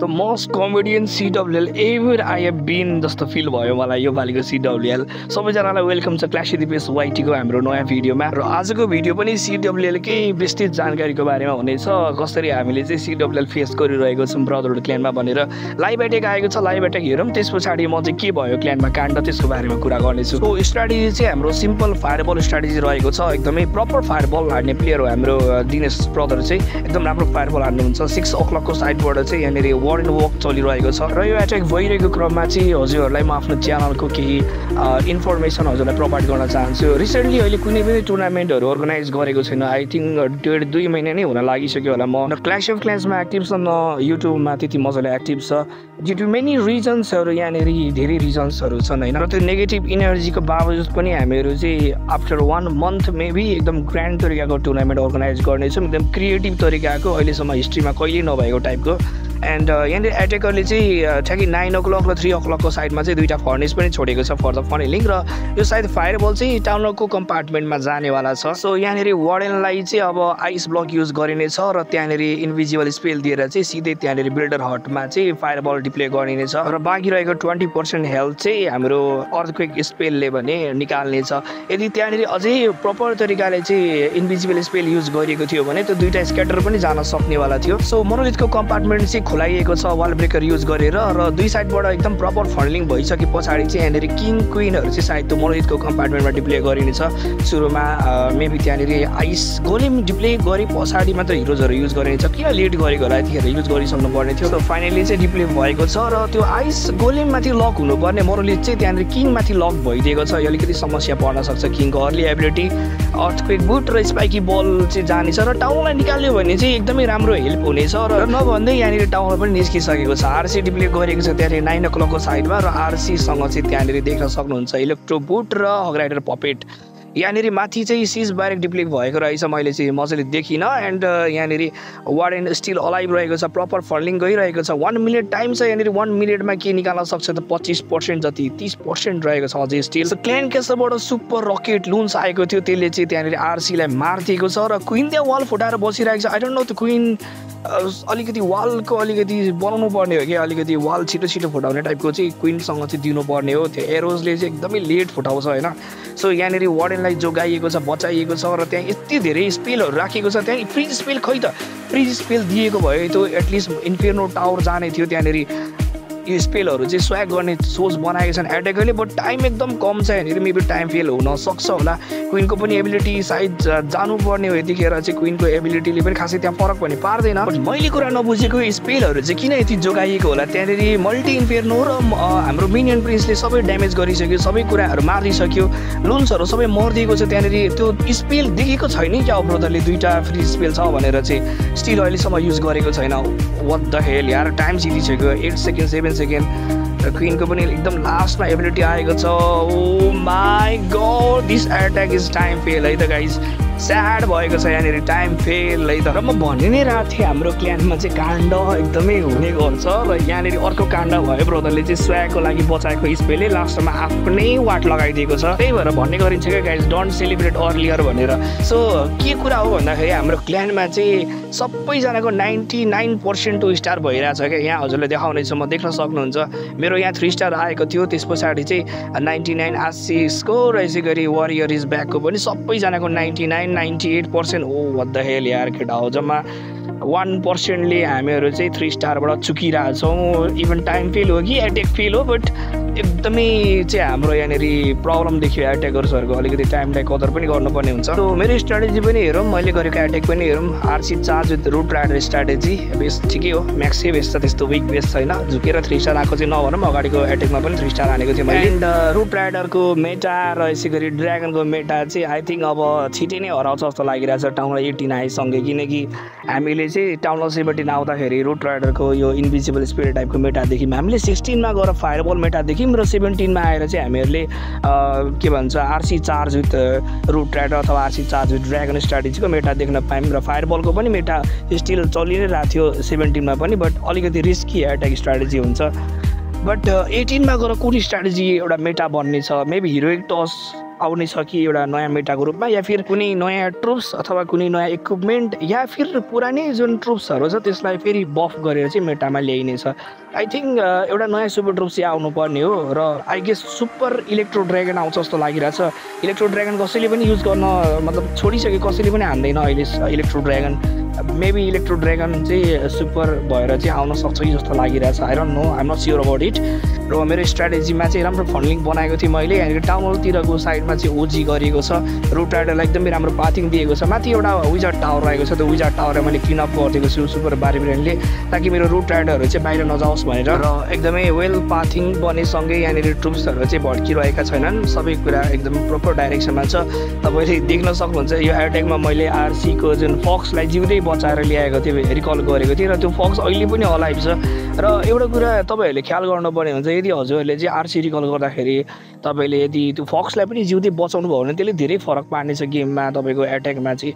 The most comedian CWL ever I have been जस्तो feel भयो मलाई यो पालिको CWL। सबैजनालाई वेलकम छ क्लासी दिपेश वाइटीको हाम्रो नयाँ भिडियोमा। र आजको भिडियो पनि CWL कै विस्तृत जानकारीको बारेमा हुनेछ, कसरी हामीले चाहिँ CWL फेस गरिरहेको छौँ ब्रदरहुड क्ल्यानमा भनेर। लाइभ एट्याक आएको छ, लाइभ एट्याक हेरौँ, त्यस पछाडि म चाहिँ के भयो क्ल्यानमा काण्ड त्यसको बारेमा कुरा गर्नेछु। सो स्ट्राटेजी चाहिँ हाम्रो सिम्पल फायरबल स्ट्राटेजी रहेको छ, एकदमै प्रपर फायरबल हान्ने प्लेयर हो हाम्रो दिनेश ब्रदर चाहिँ, एकदम राम्रो फायरबल हान्नुहुन्छ। 6 o'clock साइडबाट चाहिँ यहाँनिर वार एन्ड वक चलिरहेको छ र यो एट्याक भइरहेको क्रममा चाहिँ हजुरहरूलाई म आफ्नो च्यानलको केही इन्फर्मेसन हजुरलाई प्रोभाइड गर्न चाहन्छु। रिसेन्टली अहिले कुनै पनि टुर्नामेन्टहरू अर्गनाइज गरेको छैन, आई थिङ्क 1.5-2 महिना नै हुन लागिसक्यो होला। म क्ल्यास अफ क्ल्यान्समा एक्टिभ छ, न युट्युबमा त्यति मजाले एक्टिभ छ, ड्यु टु मेनी रिजन्सहरू, यहाँनिर धेरै रिजन्सहरू छन् होइन। र त्यो नेगेटिभ इनर्जीको बावजुद पनि हामीहरू चाहिँ आफ्टर 1 month मेबी एकदम ग्रान्ड तरिकाको टुर्नामेन्ट अर्गनाइज गर्नेछौँ, एकदम क्रिएटिभ तरिकाको, अहिलेसम्म हिस्ट्रीमा कहिल्यै नभएको टाइपको। एन्ड यहाँनिर एट्याकरले चाहिँ ठ्याक्कै 9 o'clock र 3 o'clock साइडमा चाहिँ दुईवटा फर्नेस पनि छोडेको छ फर द फनेलिङ, र यो सायद फायरबल चाहिँ टाउनको कम्पार्टमेन्टमा जानेवाला छ। सो यहाँनिर वार्डेनलाई चाहिँ अब आइस ब्लक युज गरिनेछ र त्यहाँनिर इन्भिजिबल स्पेल दिएर चाहिँ सिधै त्यहाँनिर बिल्डर हटमा चाहिँ फायरबल डिप्ले गरिनेछ र बाँकी रहेको 20% हेल्थ चाहिँ हाम्रो अर्थक्वेक स्पेलले भने निकाल्नेछ। यदि त्यहाँनिर अझै प्रपर तरिकाले चाहिँ इन्भिजिबल स्पेल युज गरिएको थियो भने त्यो दुईवटा स्क्याटर पनि जान सक्नेवाला थियो। सो मोनोलिथको कम्पार्टमेन्ट चाहिँ खुलाइएको छ वाल ब्रेकर युज गरेर, र दुई साइडबाट एकदम प्रपर फन्डलिङ भइसके पछाडि चाहिँ यहाँनिर किङ क्विनहरू चाहिँ सायद त्यो मोनोलिथको कम्पार्टमेन्टमा डिप्ले गरिनेछ। सुरुमा मेबी त्यहाँनिर आइस गोलेम डिप्ले गरे पछाडि मात्र हिरोजहरू युज गरिनेछ, किन लेट गरेको होला, यतिखेर युज गरिसक्नु पर्ने थियो। फाइनली चाहिँ डिप्ले भएको छ र त्यो आइस गोलेममाथि लक हुनुपर्ने मोनोलिथ चाहिँ त्यहाँनिर किङमाथि लक भइदिएको छ। यो अलिकति समस्या पर्न सक्छ। किङको अर्ली एबिलिटी अर्थक्वेक बुट र स्पाइकी बल चाहिँ जानेछ र टाउनलाई निकाल्यो भने चाहिँ एकदमै राम्रो हेल्प हुनेछ। र नभन्दै यहाँनिर टाउनमा पनि निस्किसकेको छ, आरसी डिप्ले गरेको छ त्यहाँनिर 9 o'clock साइडमा, र आरसीसँग चाहिँ त्यहाँनिर देख्न सक्नुहुन्छ इलेक्ट्रो बुट र हगराइडर पपेट। यहाँनिर माथि चाहिँ सिज बाइरेक डिप्ले भएको रहेछ, मैले चाहिँ मजाले देखिनँ। एन्ड यहाँनिर वार्डेन स्टिल अलाइभ रहेको छ, प्रपर फन्डिङ गइरहेको छ। 1 minute टाइम छ, यहाँनिर 1 minute के निकाल्न सक्छ त 25% जति, 30% रहेको छ अझै स्टिल। क्ल्यान क्यासलबाट सुपर रकेट लुन्स आएको थियो, त्यसले चाहिँ त्यहाँनिर आरसीलाई मारिदिएको छ र क्विन त्यहाँ वाल फुटाएर बसिरहेको छ। आई डोन्ट नो त्यो क्विन अलिकति वालको अलिकति बनाउनु पर्ने हो कि, अलिकति वाल छिटो छिटो फुटाउने टाइपको चाहिँ क्विनसँग चाहिँ दिनुपर्ने हो। त्यो एरोजले चाहिँ एकदमै लेट फुटाउँछ होइन। सो यहाँनिर वार्डेनलाई जोगाइएको छ, बचाइएको छ, र त्यहाँ यति धेरै स्पेलहरू राखेको छ। त्यहाँ फ्रिज स्पेल खै त, फ्रिज स्पेल दिएको भए त्यो एटलिस्ट इन्फेर्नो टावर जाने थियो। त्यहाँनिर यो स्पेलहरू चाहिँ स्वाग गर्ने सोच बनाएको छन् एट्याकरले, बट टाइम एकदम कम छ। यहाँनिर मेबी टाइम फेल हुन सक्छ होला। क्विनको पनि एबिलिटी सायद जानुपर्ने हो, यतिखेर चाहिँ क्विनको एबिलिटीले पनि खासै त्यहाँ फरक पनि पार्दैन। बट मैले कुरा नबुझेको स्पेलहरू चाहिँ किन यति जोगाइएको होला। त्यहाँनिर मल्टी इन्फेर्नो र हाम्रो मिनियन प्रिन्सले सबै ड्यामेज गरिसक्यो, सबै कुराहरू मारिदिसक्यो, लुन्सहरू सबै मरिदिएको छ। त्यहाँनिर त्यो स्पेल देखेको छैन क्या ब्रदरले, दुईवटा फ्री स्पेल छ भनेर चाहिँ स्टिल अहिलेसम्म युज गरेको छैन। वाट द हेल यार, टाइम जितिसक्यो, 8 seconds 7 seconds। र क्विनको पनि एकदम लास्टमा एबिलिटी आएको छ। Oh my God, this attack is time fail है त गाइज, स्याड भएको छ यहाँनिर, टाइम फेल है त। र म भनि नै रहेको थिएँ हाम्रो क्ल्यानमा चाहिँ काण्ड एकदमै हुने गर्छ, र यहाँनिर अर्को काण्ड भयो। ब्रदरले चाहिँ स्वागको लागि बचाएको स्पेलले लास्टमा आफ्नै वाट लगाइदिएको छ। त्यही भएर भन्ने गरिन्छ क्या गाइज, डोन्ट सेलिब्रेट अर्लियर भनेर। सो के कुरा हो भन्दाखेरि हाम्रो क्ल्यानमा चाहिँ सबैजनाको 99% 2 स्टार भइरहेछ क्या। यहाँ हजुरले देखाउनेछु, म देख्न सक्नुहुन्छ मेरो यहाँ 3 स्टार आएको थियो, त्यस पछाडि चाहिँ 99 आशिषको र यसै गरी वारियर इज ब्याकको पनि सबैजनाको 99-98%। ओ वाट द हेल यार केटा हो, जम्मा 1%ले हामीहरू चाहिँ 3 स्टारबाट चुकिरहेछौँ। इभन टाइम फेल हो कि एट्याक फेल हो, बट एकदमै चाहिँ हाम्रो यहाँनिर प्रब्लम देखियो एट्याकर्सहरूको, अलिकति टाइमलाई कदर पनि गर्नुपर्ने हुन्छ। सो मेरो स्ट्राटेजी पनि हेरौँ, मैले गरेको एट्याक पनि हेरौँ। RC charge with root rider strategy base ठिकै हो, म्याक्सै बेस छ, त्यस्तो विक बेस छैन। झुकेर 3 स्टार आएको चाहिँ नभनौँ, अगाडिको एट्याकमा पनि 3 स्टार हानेको थियो मैले। एन्ड रुट राइडरको मेटा र यसै गरी ड्रागनको मेटा चाहिँ आई थिङ्क अब छिटै नै हराउँछ जस्तो लागिरहेछ टाउन 18 आइसँगै, किनकि हामीले चाहिँ टाउन 17 आउँदाखेरि रुट राइडरको यो इन्भिजिबल स्पिरिट टाइपको मेटा देख्यौँ। हामीले 16 गएर फायरबल मेटा देख्यौँ, र 17 आएर चाहिँ हामीहरूले के भन्छ RC charge with root rider अथवा आरसी चार्ज विथ ड्रागन स्ट्राटेजीको मेटा देख्न पायौँ, र फायरबलको पनि मेटा स्टिल चलि नै रहेको थियो 17 पनि, बट अलिकति रिस्की एट्याक स्ट्राटेजी हुन्छ। बट 18 गएर कुन स्ट्राटेजी एउटा मेटा बन्ने छ, मेबी हिरोइक टस आउने छ कि एउटा नयाँ मेटाको रूपमा या फिर कुनै नयाँ ट्रुप्स अथवा कुनै नयाँ इक्विपमेन्ट या फिर पुरानै जुन ट्रुप्सहरू छ त्यसलाई फेरि बफ गरेर चाहिँ मेटामा ल्याइनेछ। आई थिङ्क एउटा नयाँ सुपर ट्रुप्स चाहिँ आउनुपर्ने हो र I guess super electro dragon आउँछ जस्तो लागिरहेछ। इलेक्ट्रो ड्रागन कसैले पनि युज गर्न मतलब छोडिसक्यो, कसैले पनि हान्दैन अहिले electro dragon. Maybe electro dragon चाहिँ सुपर भएर चाहिँ आउन सक्छ कि जस्तो लागिरहेछ। I don't know, I am not sure about it. र मेरो स्ट्राटेजीमा चाहिँ राम्रो फन्डिङ बनाएको थिएँ मैले। यहाँनिर टाउन हलतिरको साइडमा चाहिँ ओजी गरिएको छ, रुट राइडरलाई एकदमै राम्रो पाथिङ दिएको छ। माथि एउटा विजार्ड टावर रहेको छ, त्यो विजार्ड टावरलाई मैले क्लिन अप गरिदिएको छु सुपर बारबेरियनले, ताकि मेरो रुट राइडरहरू चाहिँ बाहिर नजाओस् भनेर। र एकदमै वेल पाथिङ बनेसँगै यहाँनिर ट्रुप्सहरू चाहिँ भड्किरहेका छैनन्, सबै कुरा एकदम प्रोपर डाइरेक्सनमा छ। तपाईँले देख्न सक्नुहुन्छ यो एयरटेकमा मैले आरसीको जुन फक्सलाई जिउँदै बचाएर ल्याएको थिएँ, रिकल गरेको थिएँ, र त्यो फक्स अहिले पनि अलाइभ छ। र एउटा कुरा तपाईँहरूले ख्याल गर्नुपर्ने हुन्छ, यदि हजुरहरूले चाहिँ आरसी रिकल गर्दाखेरि तपाईँले यदि त्यो फक्सलाई पनि जिउँदै बचाउनु भयो भने त्यसले धेरै फरक पार्नेछ गेममा। तपाईँको एट्याकमा चाहिँ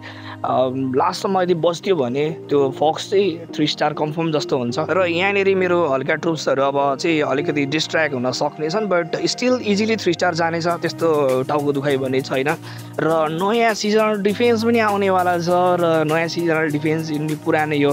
लास्टसम्म यदि बच्थ्यो भने त्यो फक्स चाहिँ 3 स्टार कन्फर्म जस्तो हुन्छ। र यहाँनिर मेरो हल्का ट्रुप्सहरू अब चाहिँ अलिकति डिस्ट्र्याक्ट हुन सक्नेछन्, बट स्टिल इजिली 3 स्टार जानेछ, त्यस्तो टाउको दुखाइ भन्ने छैन। र नयाँ सिजनल डिफेन्स पनि आउनेवाला छ। र नयाँ सिजनल डिफेन्स पुरानो यो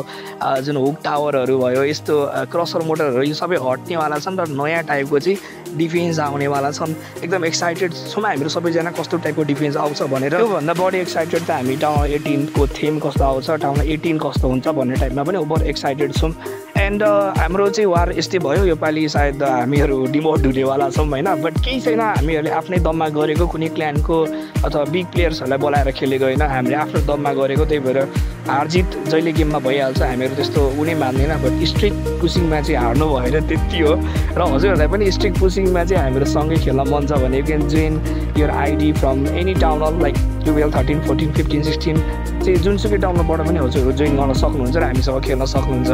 जुन हुक टावरहरू भयो, यस्तो क्रसर मोटरहरू, यो सबै हट्नेवाला छन् र नयाँ टाइपको चाहिँ डिफेन्स आउनेवाला छन्। एकदम एक्साइटेड छौँ हामीहरू सबैजना कस्तो टाइपको डिफेन्स आउँछ भनेर। त्योभन्दा बढी एक्साइटेड त हामी टाउन 18 को थीम कस्तो आउँछ, टाउन 18 कस्तो हुन्छ भन्ने टाइपमा पनि ओभर एक्साइटेड छौँ। एन्ड हाम्रो चाहिँ वार यस्तै भयो योपालि, सायद हामीहरू डिमोट हुनेवाला छौँ होइन, बट केही छैन। हामीहरूले आफ्नै दममा गरेको, कुनै क्ल्यानको अथवा बिग प्लेयर्सहरूलाई बोलाएर खेलेको होइन, हामीले आफ्नो दममा गरेको। त्यही भएर हारजित जहिले गेममा भइहाल्छ, हामीहरू त्यस्तो उनी मान्दैन। बट स्ट्रिक पुसिङमा चाहिँ हार्नु भएन, त्यति हो। र हजुरहरूलाई पनि स्ट्रिक पुसिङमा चाहिँ हामीहरू सँगै खेल्न मन छ भने you can join your ID from any town hall like 12, 13, 14, 15, 16 चाहिँ जुनसुकै टाउनबाट पनि हजुरहरू जोइन गर्न सक्नुहुन्छ र हामीसँग खेल्न सक्नुहुन्छ।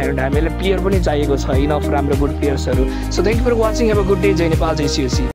एन्ड हामीलाई प्लेयर पनि चाहिएको छ, इनफ राम्रो गुड प्लेयर्सहरू। So thank you for watching, have a good day. जय नेपाल, जय सिओसी।